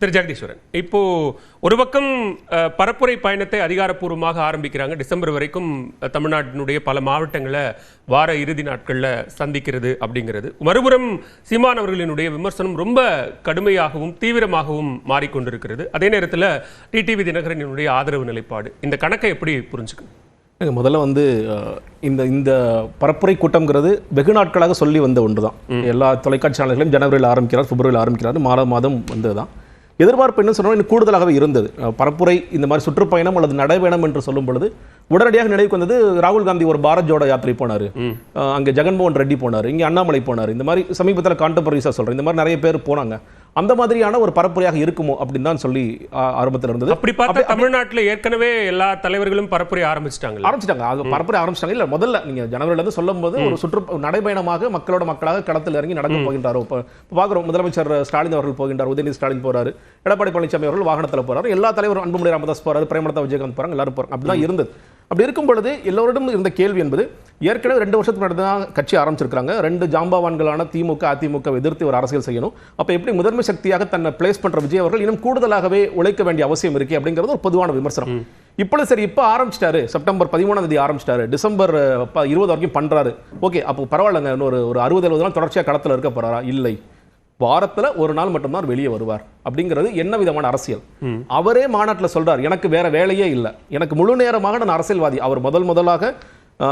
திரு ஜெகதீஸ்வரன், இப்போ ஒரு பக்கம் பரப்புரை பயணத்தை அதிகாரப்பூர்வமாக ஆரம்பிக்கிறாங்க. டிசம்பர் வரைக்கும் தமிழ்நாட்டினுடைய பல மாவட்டங்களை வார இறுதி நாட்களில் சந்திக்கிறது அப்படிங்கிறது. மறுபுறம் சீமான் அவர்களினுடைய விமர்சனம் ரொம்ப கடுமையாகவும் தீவிரமாகவும் மாறிக்கொண்டிருக்கிறது. அதே நேரத்தில் டிடிவி தினகரனுடைய ஆதரவு நிலைப்பாடு, இந்த கணக்கை எப்படி புரிஞ்சுக்கணும்? முதல்ல இந்த இந்த பரப்புரை கூட்டம்ங்கிறது வெகு நாட்களாக சொல்லி வந்த ஒன்று தான். எல்லா தொலைக்காட்சி சேனல்களையும் ஜனவரியில் ஆரம்பிக்கிறார், பிப்ரவரியில் ஆரம்பிக்கிறார், மாதம் வந்தது தான். எதிர்பார்ப்பு என்ன சொன்னால் இன்னும் கூடுதலாகவே இருந்தது. பரப்புரை இந்த மாதிரி சுற்றுப்பயணம் அல்லது நடைபயணம் என்று சொல்லும் பொழுது உடனடியாக நினைவுக்கு வந்தது ராகுல் காந்தி ஒரு பாரத் ஜோடோ யாத்திரை போனார், அங்கே ஜெகன்மோகன் ரெட்டி போனார், இங்கே அண்ணாமலை போனார், இந்த மாதிரி சமீபத்தில் கான்டெம்பரரிஸாக சொல்கிறேன், இந்த மாதிரி நிறைய பேர் போனாங்க. அந்த மாதிரியான ஒரு பரப்புரையாக இருக்குமோ அப்படின்னு தான் சொல்லி ஆரம்பத்தில் இருந்தது. அப்படி பார்த்தா தமிழ்நாட்டில் ஏற்கனவே எல்லா தலைவர்களும் பரப்புரை ஆரம்பிச்சிட்டாங்க. அது பரப்புரை ஆரம்பிச்சிட்டாங்க. இல்லை, முதல்ல நீங்கள் ஜனவரியிலிருந்து சொல்லும் போது ஒரு நடைபயணமாக மக்களாக களத்தில் இறங்கி நடக்க போகின்றாரோ. இப்போ பார்க்குறோம், முதலமைச்சர் ஸ்டாலின் அவர்கள் போகின்றார், உதயநிதி ஸ்டாலின் போறாரு, எடப்பாடி பழனிசாமி அவர்கள் வாகனத்தில் போறாரு, எல்லா தலைவரும் அன்புமணி ராமதாஸ் போறாரு, பிரேமலதா விஜயகாந்த் போறாங்க, எல்லாரும் போறாங்க. அப்படிதான் இருந்தது. அப்படி இருக்கும் பொழுது எல்லோரிடம் இருந்த கேள்வி என்பது, ஏற்கனவே 2 வருஷத்துக்கு முன்னாடி தான் கட்சி ஆரம்பிச்சிருக்காங்க. 2 ஜாம்பவான்களான திமுக அதிமுக எதிர்த்து ஒரு அரசியல் செய்யணும். அப்ப எப்படி முதன்மை சக்தியாக தன்னை பிளேஸ் பண்ற விஜய் அவர்கள் இன்னும் கூடுதலாகவே உழைக்க வேண்டிய அவசியம் இருக்கு அப்படிங்கிறது ஒரு பொதுவான விமர்சனம். இப்பொழுது சரி, இப்போ ஆரம்பிச்சிட்டாரு, செப்டம்பர் 13ஆம் தேதி ஆரம்பிச்சிட்டாரு, டிசம்பர் 20 வரைக்கும் பண்றாரு, ஓகே, அப்போ பரவாயில்லைங்க, இன்னொரு 60-70 நாள் தொடர்ச்சியாக களத்தில் இருக்க போறாரா? இல்லை, வாரத்துல ஒரு நாள் மட்டும்தான் வெளியே வருவார். அப்படிங்கிறது என்ன விதமான அரசியல்? அவரே மாநாட்டில் சொல்றார், எனக்கு வேற வேலையே இல்லை, எனக்கு முழு நேரமாக நான் அரசியல்வாதி. அவர் முதலாக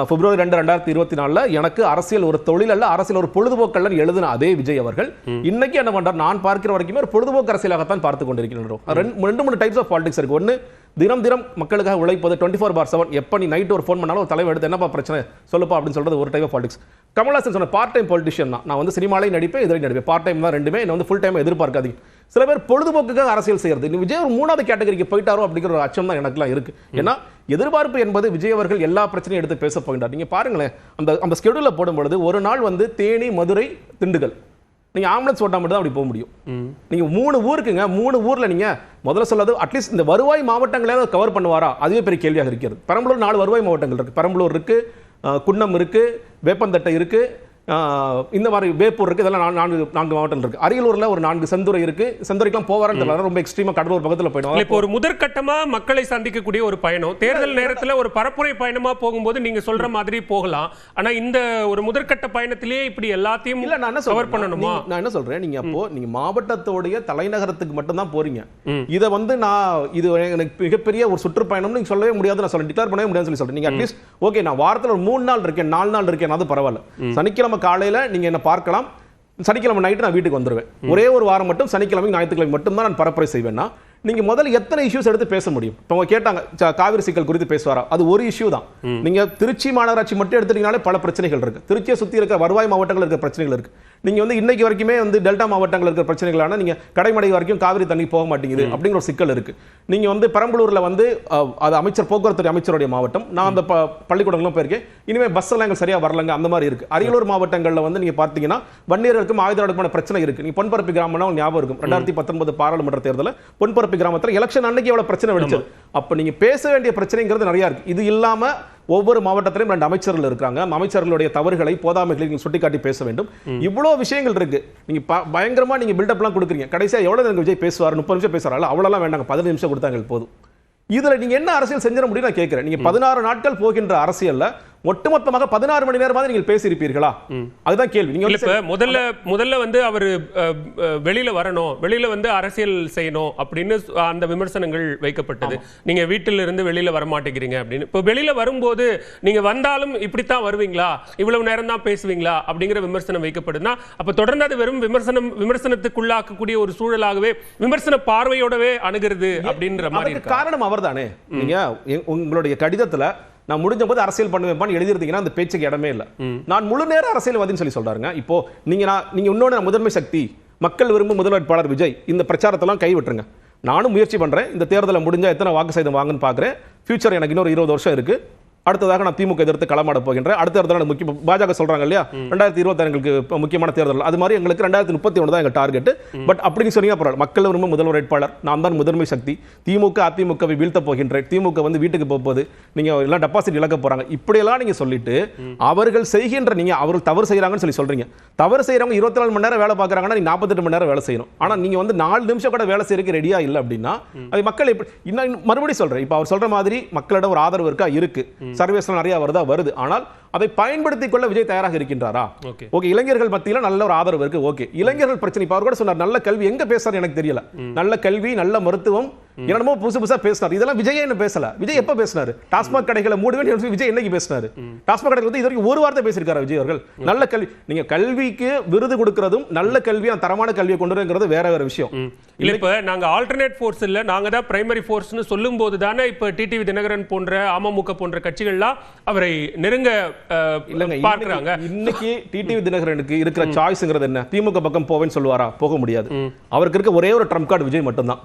பிப்ரவரி 2, 2024 எனக்கு அரசியல் ஒரு தொழில் அல்ல, அரசியல் ஒரு பொழுதுபோக்கல்ல எழுதின அதே விஜய் அவர்கள் இன்னைக்கு என்ன பண்றார்? நான் பார்க்கிற வரைக்குமே ஒரு பொழுதுபோக்கு அரசியலாகத்தான் பார்த்து கொண்டிருக்கிறோம். 2-3 டைப்ஸ் ஆஃப் பாலிடிக்ஸ் இருக்கு. ஒன்னு, தினம் மக்களுக்காக உழைப்பது, 24/7. எப்ப நீ நைட் ஒரு ஃபோன் பண்ணாலும் ஒரு தலைவர் எடுத்து என்னப்பா பிரச்சனை சொல்லுப்பா அப்படின்னு சொல்றது ஒரு டைப் ஆஃப் பாலிடிக்ஸ். கமல்ஹாசன் சொன்ன பார்ட் டைம் பொலிட்டிஷியன் தான். நான் சினிமாலையும் நடிப்பேன், இதிலையும் நடிப்பேன், பார்ட் டைம் தான் ரெண்டுமே, என்ன ஃபுல் டைம் எதிர்பார்க்காதீங்க. சில பேர் பொழுதுபோக்குக்காக அரசியல் செய்யறது. விஜய் ஒரு 3வது கேட்டகரிக்கு போயிட்டாரோ அப்படிங்கிற ஒரு அச்சம் தான் எனக்குலாம் இருக்கு. ஏன்னா எதிர்பார்ப்பு என்பது விஜய் அவர்கள் எல்லா பிரச்சனையும் எடுத்து பேச போகின்றார். நீங்க பாருங்களேன், அந்த ஸ்கெடியூல போடும் பொழுது ஒரு நாள் தேனி, மதுரை, திண்டுக்கல், நீங்க ஆம்புலன்ஸ் ஓட்டா மட்டும் தான் அப்படி போக முடியும். நீங்க 3 ஊருக்குங்க, 3 ஊர்ல நீங்க முதல்ல சொல்லாது அட்லீஸ்ட் இந்த வருவாய் மாவட்டங்களாவது கவர் பண்ணுவாரா? அதுவே பெரிய கேள்வியாக இருக்கிறது. பெரம்பலூர் 4 வருவாய் மாவட்டங்கள் இருக்கு. பெரம்பலூர் இருக்கு, குன்னம் இருக்கு, வேப்பந்தட்டை இருக்கு, இந்த மாதிரி வேப்பூர் இருக்கு, இதெல்லாம் 4 மாவட்டம் இருக்கு. அரியலூர்ல ஒரு 4 செந்துறை இருக்கு. செந்துறைக்கெல்லாம் போவாரன்னு ரொம்ப எக்ஸ்ட்ரீமா கடலூர் பக்கத்துல போயிடும். இப்போ ஒரு முதற்கட்டமா மக்களை சந்திக்கக்கூடிய ஒரு பயணம், தேர்தல் நேரத்தில் ஒரு பரப்புரை பயணமா போகும்போது நீங்க சொல்ற மாதிரி போகலாம். ஆனா இந்த ஒரு முதற்கட்ட பயணத்திலேயே இப்படி எல்லாத்தையும் இல்ல, நான் என்ன கவர் பண்ணணுமா? நான் என்ன சொல்றேன், நீங்க அப்போ நீங்க மாவட்டத்தோடைய தலைநகரத்துக்கு மட்டும் தான் போறீங்க. இதை நான் இது எனக்கு மிகப்பெரிய ஒரு சுற்றுப்பயணம் நீங்க சொல்லவே முடியாது, நான் சொல்றேன், டிக்ளேர் பண்ணவே முடியாது சொல்லி சொல்றேன். நீங்க அட்லீஸ்ட் ஓகே, நான் வாரத்தில் ஒரு 3 நாள் இருக்கேன், 4 நாள் இருக்கேன், அது பரவாயில்ல. சனிக்கிழமை காலையில நீங்க என்ன பார்க்கலாம், சனிக்கிழமை நைட்டு நான் வீட்டுக்கு வந்துருவேன். ஒரே ஒரு வாரம் மட்டும் சனிக்கிழமை ஞாயிற்றுக்கிழமை மட்டும் தான் நான் பரப்புரை செய்வேன்னா, நீங்க முதல்ல எத்தனை இஷ்யூஸ் எடுத்து பேச முடியும்? இப்போ கேட்டாங்க காவிரி சிக்கல் குறித்து பேசுவாரா? அது ஒரு இஷ்யூ தான். நீங்க திருச்சி மாநகராட்சி மட்டும் எடுத்துட்டீங்கனாலே பல பிரச்சனைகள் இருக்கு. திருச்சியை சுத்தி இருக்கிற வருவாய் மாவட்டங்கள் இருக்கிற பிரச்சனைகள் இருக்கு. நீங்க இன்னைக்கு வரைக்குமே டெல்டா மாவட்டங்கள் இருக்கிற பிரச்சனைகளான நீங்க கடைமடை வரைக்கும் காவிரி தண்ணி போக மாட்டேங்குது அப்படிங்கிற ஒரு சிக்கல் இருக்கு. நீங்க பெரம்பலூர்ல அது அமைச்சர் போக்குவரத்து அமைச்சருடைய மாவட்டம். நான் அந்த பள்ளிக்கூடங்களும் போயிருக்கேன். இனிமே பஸ் எல்லாம் சரியா வரலங்க, அந்த மாதிரி இருக்கு. அரியலூர் மாவட்டங்கள்ல நீங்க பார்த்தீங்கன்னா வன்னியர்களுக்கும் ஆயுதமான பிரச்சனை இருக்கு. நீங்க பொன்பரப்பி கிராமம்னா ஞாபகம் இருக்கும், 2019 பாராளுமன்ற தேர்தலில் பொன்பரப்பி கிராமத்தில் எலெக்ஷன் அன்னைக்கு எவ்வளவு பிரச்சனை வெடிச்சது. அப்ப நீங்க பேச வேண்டிய பிரச்சனைங்கிறது நிறைய இருக்கு. இது இல்லாம ஒவ்வொரு மாவட்டத்திலும் 2 அமைச்சர்கள் இருக்காங்க. அந்த அமைச்சர்களுடைய தவறுகளை, போதாமைகளை நீங்க சுட்டிக்காட்டி பேச வேண்டும். இவ்வளவு விஷயங்கள் இருக்கு. நீங்க பயங்கரமா நீங்க பில்டப் எல்லாம் கொடுக்குறீங்க. கடைசியா எவ்வளவு நேரம் விஜய் பேசுவார்? 30 நிமிஷம் பேசுறாரு, அவ்வளவு வேண்டாங்க, 15 நிமிஷம் கொடுத்தாங்க போதும். இதுல நீங்க என்ன அரசியல் செஞ்சிட முடியும் நான் கேட்கிறேன். நீங்க 16 நாட்கள் போகின்ற அரசியல்ல ஒட்டுமொத்தமாக 16 மணி நேரமாக நீங்கள் பேசியிருப்பீர்களா? அதுதான் கேள்வி. நீங்க முதல்ல அவர் வெளியில வரணும், வெளியில அரசியல் செய்யணும் அப்படின்னு அந்த விமர்சனங்கள் வைக்கப்பட்டது. நீங்க வீட்டில இருந்து வெளியில வர மாட்டேங்கிறீங்க அப்படின்னு. இப்போ வெளியில வரும்போது நீங்க வந்தாலும் இப்படித்தான் வருவீங்களா, இவ்வளவு நேரம் தான் பேசுவீங்களா அப்படிங்கிற விமர்சனம் வைக்கப்படுதுன்னா, அப்ப தொடர்ந்து அது வெறும் விமர்சனத்துக்குள்ளாக்கக்கூடிய ஒரு சூழலாகவே, விமர்சன பார்வையோடவே அணுகிறது அப்படின்ற மாதிரி காரணம் அவர் தானே. நீங்க உங்களுடைய கடிதத்துல நான் முடிஞ்ச போது அரசியல் பண்ணுவேன் எழுதிருந்தீங்கன்னா அந்த பேச்சுக்கு இடமே இல்லை. நான் முழு நேர அரசியல்வாதின்னு சொல்லி சொல்றாருங்க. இப்போ நீங்க இன்னொன்னு, முதன்மை சக்தி, மக்கள் விரும்பும் முதல் வேட்பாளர் விஜய், இந்த பிரச்சாரத்தெல்லாம் கைவிட்டுருங்க. நானும் முயற்சி பண்றேன். இந்த தேர்தலை முடிஞ்சா எத்தனை வாக்கு சதவீதம் வாங்குன்னு பாக்குறேன். ஃபியூச்சர் எனக்கு இன்னொரு 20 வருஷம் இருக்கு. அடுத்ததாக நான் திமுக எதிர்த்து களமாட போகின்றேன். அடுத்த முக்கிய பாஜக சொல்றாங்க இல்லையா 2026 எங்களுக்கு முக்கியமான தேர்தல், அது மாதிரி எங்களுக்கு 2031 தான் எங்க டார்கெட். பட் அப்படின்னு சொன்னீங்க பரவாயில்ல, மக்கள் விரும்ப முதல்வர் வேட்பாளர் நான் தான் முதன்மை சக்தி, திமுக அதிமுகவை வீழ்த்த போகின்றேன், திமுக வந்து வீட்டுக்கு போகுது, நீங்க எல்லாம் டெபாசிட் இழக்க போறாங்க, இப்படியெல்லாம் நீங்க சொல்லிட்டு அவர்கள் செய்கின்ற நீங்க அவர்கள் தவறு செய்யறாங்கன்னு சொல்றீங்க. தவறு செய்யறவங்க 24 மணி நேரம் வேலை பார்க்கறாங்கன்னா நீங்க 48 மணி நேரம் வேலை செய்யணும். ஆனா நீங்க வந்து 4 நிமிஷம் கூட வேலை செய்யறதுக்கு ரெடியா இல்ல அப்படின்னா அது மக்கள் இன்னும் மறுபடியும் சொல்றேன், இப்ப அவர் சொல்ற மாதிரி மக்களிடம் ஒரு ஆதரவு இருக்கா, இருக்கு, சர்வீஸ்ல நிறைய வருது. ஆனால் அதை பயன்படுத்திக் கொள்ள விஜய் தயாராக இருக்கின்றாரா? ஓகே, இளைஞர்கள் மத்தியில நல்ல ஒரு ஆதரவு இருக்கு. ஓகே, இளைஞர்கள் பிரச்சனை இப்ப அவர் கூட சொன்னார், நல்ல கல்வி எங்க பேசுறாரு எனக்கு தெரியல, நல்ல கல்வி நல்ல மருத்துவம் என்னமோ புதுசா பேசினார். இதெல்லாம் விஜய் என்ன பேசல. விஜய் எப்ப பேசினாரு? டாஸ்மாக் கடைகளை மூடுவேன் விஜய் என்னைக்கு பேசினாரு? டாஸ்மாக் கடைகள் வந்து இதுவரைக்கும் ஒரு வார்த்தை பேசியிருக்காரு விஜய் அவர்கள்? நல்ல கல்வி, நீங்க கல்விக்கு விருது கொடுக்கிறதும் நல்ல கல்வி தரமான கல்வியை கொண்டு வரங்கிறது வேற விஷயம் இல்ல. இப்ப நாங்க ஆல்டர்னேட் ஃபோர்ஸ் இல்ல, நாங்க தான் பிரைமரி ஃபோர்ஸ்னு சொல்லும் போது தானே இப்ப டிடிவி தினகரன் போன்ற அமமுக போன்ற கட்சிகள்லாம் அவரை நெருங்க பார்க்கறாங்க. இன்னைக்கு டிடிவி தினகரனுக்கு இருக்கிற சாய்ஸ்ங்கிறது என்ன? திமுக பக்கம் போவேன்னு சொல்லுவாரா? போக முடியாது. அவருக்கு இருக்க ஒரே ஒரு ட்ரம்ப் கார்டு விஜய் மட்டும்தான்.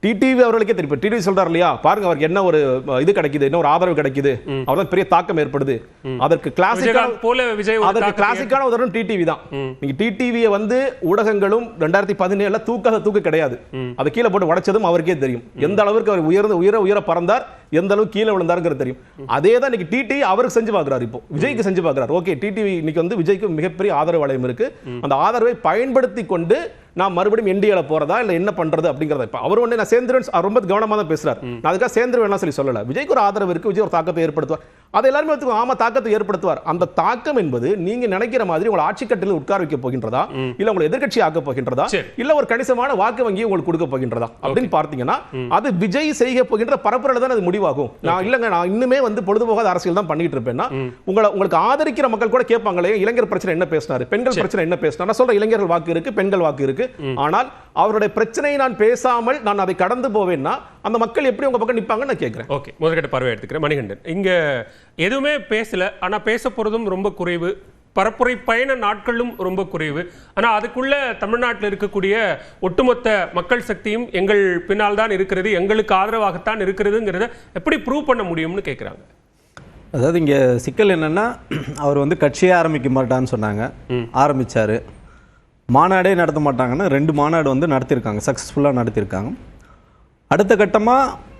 டிடிவி அவர்களுக்கே தெரியும். டிடிவி சொல்றாரு இல்லையா, பாருங்க அவருக்கு என்ன ஒரு இது கிடைக்குது, என்ன ஒரு ஆதரவு கிடைக்குது, அவர்தான் பெரிய தாக்கம் ஏற்படுது. அதற்கு கிளாசிக்கான உதாரணம் டிடிவி தான். நீங்க டிடிவியை வந்து ஊடகங்களும் 2017 தூக்க கிடையாது, அதை கீழே போட்டு உடைச்சதும் அவருக்கே தெரியும். எந்த அளவுக்கு அவர் உயர பறந்தார், எந்த அளவுக்கு கீழே விழுந்தாருங்கிறது தெரியும். அதே தான் இன்னைக்கு டிடி அவருக்கு செஞ்சு பார்க்கிறார், இப்போ விஜய்க்கு செஞ்சு பார்க்கிறார். ஓகே, டிடிவி இன்னைக்கு வந்து விஜய்க்கு மிகப்பெரிய ஆதரவு வளையம் இருக்கு, அந்த ஆதரவை பயன்படுத்தி கொண்டு நான் மறுபடியும் என்டிஏல போறதா இல்ல என்ன பண்றது அப்படிங்கறத. இப்ப அவர் ஒண்ணு நான் சேர்ந்துருவேன் ரொம்ப கவனமா தான் பேசுறாரு. நான் அதுக்காக சேர்ந்துருவேன் சொல்லல. விஜய்க்கு ஒரு ஆதரவு இருக்கு, விஜய் ஒரு தாக்கத்தை ஏற்படுத்துவார், அதை எல்லாருமே ஒத்துக்குவோம். ஆமா, தாக்கத்தை ஏற்படுத்துவார். அந்த தாக்கம் என்பது நீங்க நினைக்கிற மாதிரி உங்களை ஆட்சி கட்டில் உட்கார வைக்க போகின்றதா, இல்ல உங்களை எதிர்க்கட்சி ஆக்க போகின்றதா, இல்ல ஒரு கணிசமான வாக்கு வங்கியை உங்களுக்கு கொடுக்க போகின்றதா அப்படின்னு பார்த்தீங்கன்னா அது விஜய் செய்ய போகின்ற பரப்புரையில தான் அது முடிவாகும். நான் இல்லங்க, நான் இன்னுமே வந்து பொழுதுபோகாத அரசியல் தான் பண்ணிட்டு இருப்பேன்னா உங்களுக்கு ஆதரிக்கிற மக்கள் கூட கேட்பாங்களே, இளைஞர் பிரச்சனை என்ன பேசினாரு, பெண்கள் பிரச்சனை என்ன பேசினார். நான் சொல்ற இளைஞர்கள் வாக்கு இருக்கு, பெண்கள் வாக்கு இருக்கு. ஆனால் அவருடைய பிரச்சனையை நான் பேசாமல் நான் அதை கடந்து போவேன்னா அந்த மக்கள் எப்படி உங்க பக்கம் நிப்பாங்கன்னு நான் கேட்கிறேன். ஓகே, முதற்கட்ட பார்வை எடுத்துக்கிறேன். மணிகண்டன், இங்க எதுவுமே பேசல, ஆனா பேச போறதும் ரொம்ப குறைவு, பரப்புரை பயண நாட்களும் ரொம்ப குறைவு. ஆனா அதுக்குள்ள தமிழ்நாட்டில் இருக்கக்கூடிய ஒட்டுமொத்த மக்கள் சக்தியும் எங்கள் பின்னால் தான் இருக்கிறது, எங்களுக்கு ஆதரவாகத்தான் இருக்கிறதுங்கிறத எப்படி ப்ரூவ் பண்ண முடியும்னு கேட்குறாங்க. அதாவது இங்கே சிக்கல் என்னன்னா, அவர் வந்து கட்சியே ஆரம்பிக்க மாட்டான்னு சொன்னாங்க, ஆரம்பிச்சாரு. மாநாடே நடத்த மாட்டாங்கன்னா 2 மாநாடு வந்து நடத்தியிருக்காங்க, சக்ஸஸ்ஃபுல்லாக நடத்தியிருக்காங்க. அடுத்த கட்டமாக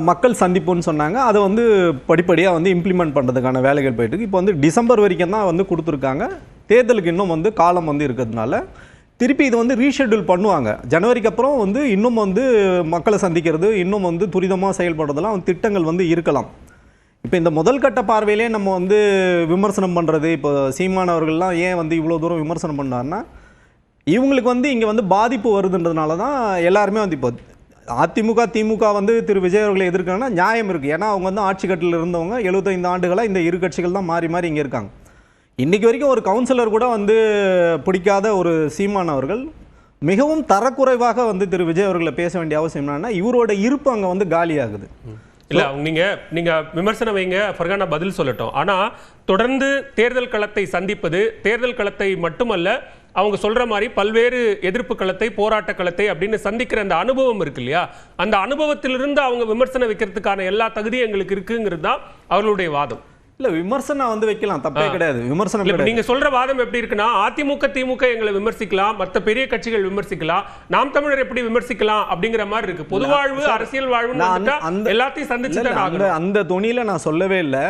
மக்கள் சந்திப்புன்னு சொன்னாங்க, அதை வந்து படிப்படியாக வந்து இம்ப்ளிமெண்ட் பண்ணுறதுக்கான வேலைகள் போயிட்டு இப்போ வந்து டிசம்பர் வரைக்கும் தான் வந்து கொடுத்துருக்காங்க. தேர்தலுக்கு இன்னும் வந்து காலம் வந்து இருக்கிறதுனால திருப்பி இது வந்து ரீஷெட்யூல் பண்ணுவாங்க. ஜனவரிக்கு அப்புறம் வந்து இன்னும் வந்து மக்களை சந்திக்கிறது, இன்னும் வந்து துரிதமாக செயல்படுறதெல்லாம் திட்டங்கள் வந்து இருக்கலாம். இப்போ இந்த முதல் கட்ட பார்வையிலே நம்ம வந்து விமர்சனம் பண்ணுறது, இப்போ சீமானவர்கள்லாம் ஏன் வந்து இவ்வளோ தூரம் விமர்சனம் பண்ணார்னா, இவங்களுக்கு வந்து இங்கே வந்து பாதிப்பு வருதுன்றதுனால தான் எல்லாருமே வந்து இப்போ அதிமுக திமுக வந்து திரு விஜய் அவர்களை எதிர்க்கணும்னா நியாயம் இருக்குது. ஏன்னா அவங்க வந்து ஆட்சி கட்டில் இருந்தவங்க 75 ஆண்டுகளாக இந்த இரு கட்சிகள் தான் மாறி மாறி இங்கே இருக்காங்க. இன்றைக்கி வரைக்கும் ஒரு கவுன்சிலர் கூட வந்து பிடிக்காத ஒரு சீமான் அவர்கள் மிகவும் தரக்குறைவாக வந்து திரு விஜய் அவர்களை பேச வேண்டிய அவசியம் என்னன்னா, இவரோட இருப்பு அங்கே வந்து காலியாகுது. இல்ல, நீங்க விமர்சனம் வைங்க, ஃபர்கானா பதில் சொல்லட்டும். ஆனா தொடர்ந்து தேர்தல் களத்தை சந்திப்பது, தேர்தல் களத்தை மட்டுமல்ல, அவங்க சொல்ற மாதிரி பல்வேறு எதிர்ப்பு களத்தை, போராட்ட களத்தை அப்படின்னு சந்திக்கிற அந்த அனுபவம் இருக்கு இல்லையா, அந்த அனுபவத்திலிருந்து அவங்க விமர்சனம் வைக்கிறதுக்கான எல்லா தகுதியும் எங்களுக்கு இருக்குங்கிறது தான் அவர்களுடைய வாதம். இல்ல, விமர்சனம் வந்து வைக்கலாம், தப்பே கிடையாது. விமர்சனம் நீங்க சொல்ற வாதம் எப்படி இருக்குன்னா, அதிமுக திமுக எங்களை விமர்சிக்கலாம், மற்ற பெரிய கட்சிகள் விமர்சிக்கலாம், நாம் தமிழர் எப்படி விமர்சிக்கலாம் அப்படிங்கிற மாதிரி இருக்கு. பொது வாழ்வு, அரசியல் வாழ்வு எல்லாத்தையும் சந்திச்சு அந்த துணியில நான் சொல்லவே இல்லை.